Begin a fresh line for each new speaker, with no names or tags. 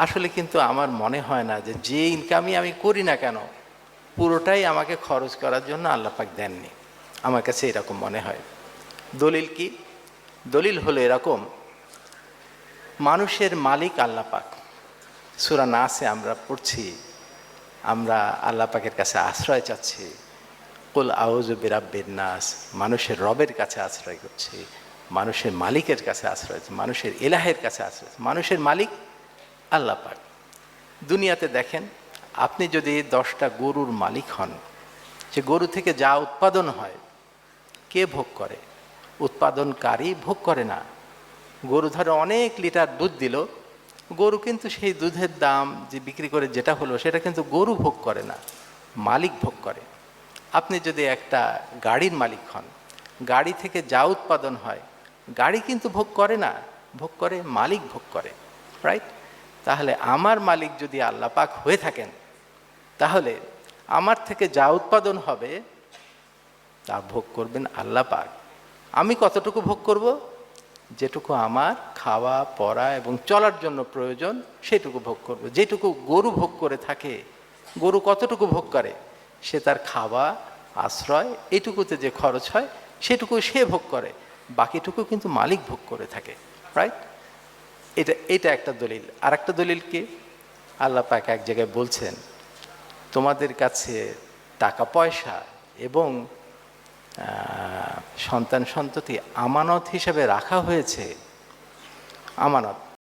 আসলে কিন্তু আমার মনে হয় না যে ইনকামই আমি করি না কেন পুরোটাই আমাকে খরচ করার জন্য আল্লাহ পাক দেননি। আমার কাছে এরকম মনে হয়। দলিল কি? দলিল হলো এরকম, মানুষের মালিক আল্লাহ পাক। সূরা নাসে আমরা পড়ছি, আমরা আল্লাহ পাকের কাছে আশ্রয় চাচ্ছি, কুল আউযু বিরাব্বিন নাস, মানুষের রবের কাছে আশ্রয় করছি, মানুষের মালিকের কাছে আশ্রয়, মানুষের ইলাহের কাছে আশ্রয়। মানুষের মালিক আল্লাহ পাক। দুনিয়াতে দেখেন, আপনি যদি 10টা গরুর মালিক হন, সে গরু থেকে যা উৎপাদন হয় কে ভোগ করে? উৎপাদনকারী ভোগ করে না। গরু ধরো অনেক লিটার দুধ দিল, গরু কিন্তু সেই দুধের দাম যে বিক্রি করে যেটা হলো সেটা কিন্তু গরু ভোগ করে না, মালিক ভোগ করে। আপনি যদি একটা গাড়ির মালিক হন, গাড়ি থেকে যা উৎপাদন হয় গাড়ি কিন্তু ভোগ করে না, ভোগ করে মালিক ভোগ করে, রাইট? তাহলে আমার মালিক যদি আল্লাহ পাক হয়ে থাকেন, তাহলে আমার থেকে যা উৎপাদন হবে তা ভোগ করবেন আল্লাহ পাক। আমি কতটুকু ভোগ করব? যেটুকু আমার খাওয়া পরা এবং চলার জন্য প্রয়োজন সেটুকু ভোগ করব। যেটুকু গরু ভোগ করে থাকে, গরু কতটুকু ভোগ করে? সে তার খাওয়া, আশ্রয়, এইটুকুতে যে খরচ হয় সেটুকু সে ভোগ করে, বাকিটুকু কিন্তু মালিক ভোগ করে থাকে, রাইট? এটা একটা দলিল। আর একটা দলিল কি? আল্লাহ পাক এক জায়গায় বলছেন, তোমাদের কাছে টাকা পয়সা এবং সন্তান সন্ততি আমানত হিসাবে রাখা হয়েছে। আমানত